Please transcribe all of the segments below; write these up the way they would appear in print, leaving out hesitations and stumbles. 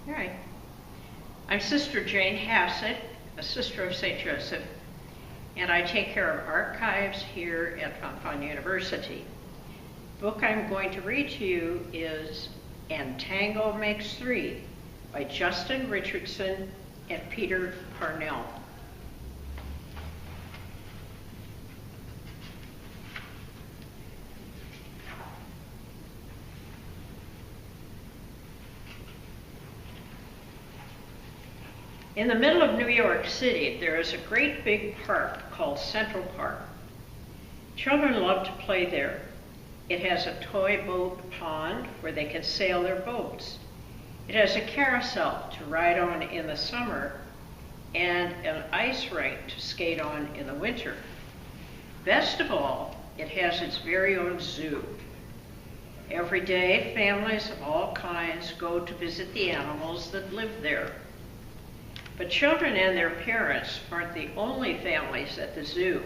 All right. I'm Sister Jane Hassett, a sister of St. Joseph, and I take care of archives here at Fontbonne University. The book I'm going to read to you is And Tango Makes Three by Justin Richardson and Peter Parnell. In the middle of New York City, there is a great big park called Central Park. Children love to play there. It has a toy boat pond where they can sail their boats. It has a carousel to ride on in the summer and an ice rink to skate on in the winter. Best of all, it has its very own zoo. Every day, families of all kinds go to visit the animals that live there. But children and their parents aren't the only families at the zoo.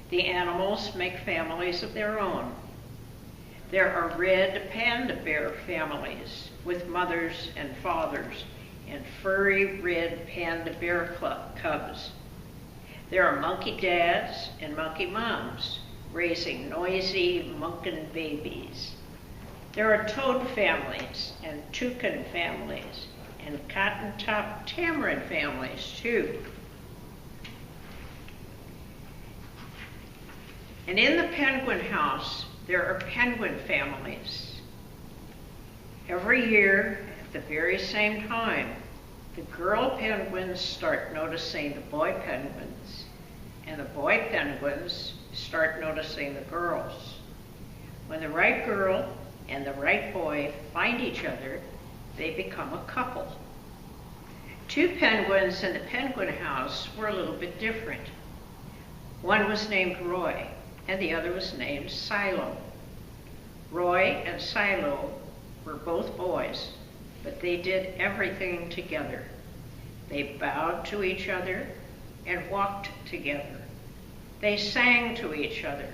The animals make families of their own. There are red panda bear families with mothers and fathers and furry red panda bear cubs. There are monkey dads and monkey moms raising noisy monkin babies. There are toad families and toucan families and cotton-top tamarin families too. And in the penguin house, there are penguin families. Every year, at the very same time, the girl penguins start noticing the boy penguins, and the boy penguins start noticing the girls. When the right girl and the right boy find each other, they become a couple. Two penguins in the penguin house were a little bit different. One was named Roy, and the other was named Silo. Roy and Silo were both boys, but they did everything together. They bowed to each other and walked together. They sang to each other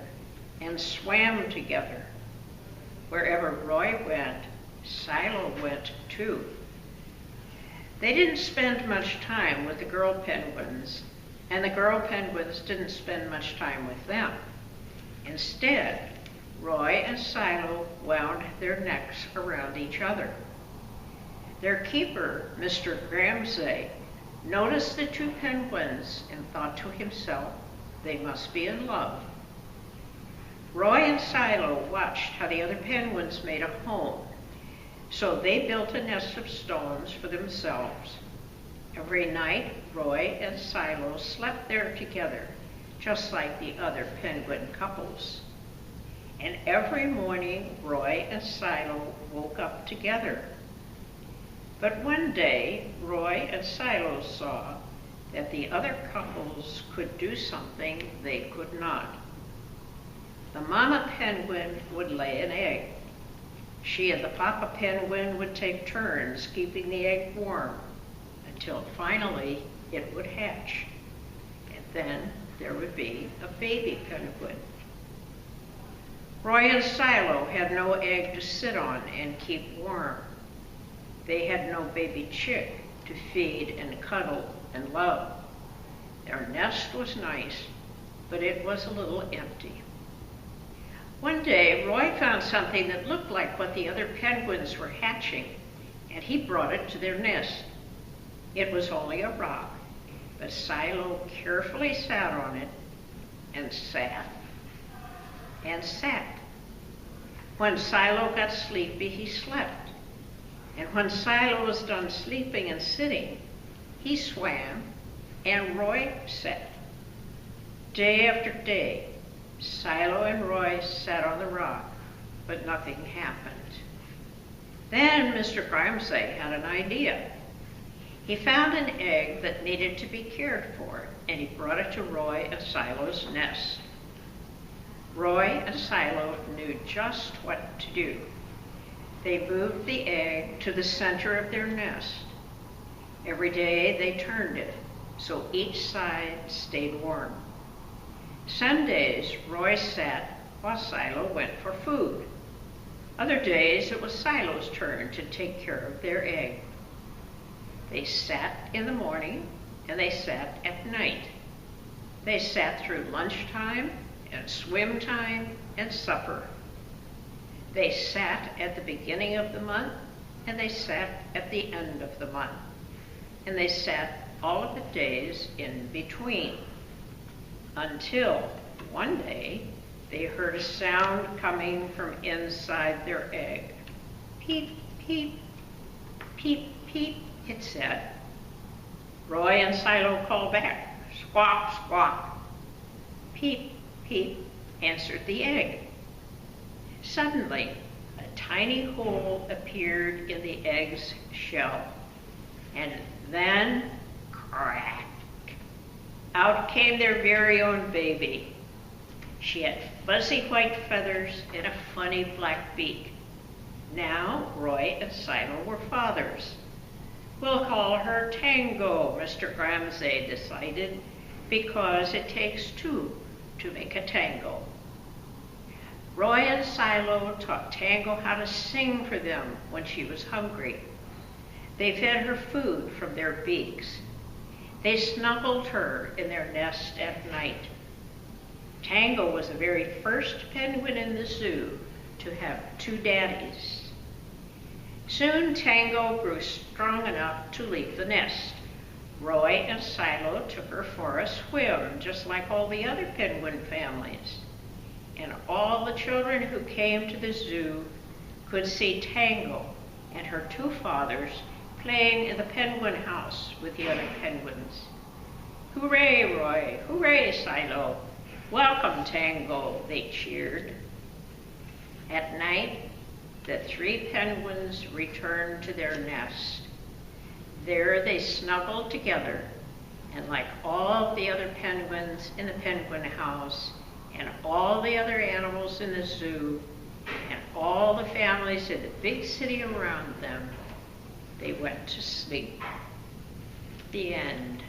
and swam together. Wherever Roy went, Silo went too. They didn't spend much time with the girl penguins, and the girl penguins didn't spend much time with them. Instead, Roy and Silo wound their necks around each other. Their keeper, Mr. Ramsay, noticed the two penguins and thought to himself, they must be in love. Roy and Silo watched how the other penguins made a home. So they built a nest of stones for themselves. Every night, Roy and Silo slept there together, just like the other penguin couples. And every morning, Roy and Silo woke up together. But one day, Roy and Silo saw that the other couples could do something they could not. The mama penguin would lay an egg. She and the papa penguin would take turns keeping the egg warm until finally it would hatch. And then there would be a baby penguin. Roy and Silo had no egg to sit on and keep warm. They had no baby chick to feed and cuddle and love. Their nest was nice, but it was a little empty. One day, Roy found something that looked like what the other penguins were hatching, and he brought it to their nest. It was only a rock, but Silo carefully sat on it and sat and sat. When Silo got sleepy, he slept. And when Silo was done sleeping and sitting, he swam and Roy sat. Day after day, Silo and Roy sat on the rock, but nothing happened. Then Mr. Ramsay had an idea. He found an egg that needed to be cared for, and he brought it to Roy and Silo's nest. Roy and Silo knew just what to do. They moved the egg to the center of their nest. Every day they turned it, so each side stayed warm. Some days, Roy sat while Silo went for food. Other days, it was Silo's turn to take care of their egg. They sat in the morning and they sat at night. They sat through lunchtime and swim time and supper. They sat at the beginning of the month and they sat at the end of the month. And they sat all of the days in between, until one day they heard a sound coming from inside their egg. Peep, peep, peep, peep, it said. Roy and Silo called back. Squawk, squawk. Peep, peep, answered the egg. Suddenly, a tiny hole appeared in the egg's shell. And then, crack, out came their very own baby. She had fuzzy white feathers and a funny black beak. Now, Roy and Silo were fathers. We'll call her Tango, Mr. Ramsay decided, because it takes two to make a tango. Roy and Silo taught Tango how to sing for them when she was hungry. They fed her food from their beaks. They snuggled her in their nest at night. Tango was the very first penguin in the zoo to have two daddies. Soon Tango grew strong enough to leave the nest. Roy and Silo took her for a swim, just like all the other penguin families. And all the children who came to the zoo could see Tango and her two fathers playing in the penguin house with the other penguins. Hooray, Roy! Hooray, Silo! Welcome, Tango, they cheered. At night, the three penguins returned to their nest. There they snuggled together, and like all the other penguins in the penguin house, and all the other animals in the zoo, and all the families in the big city around them, they went to sleep. The end.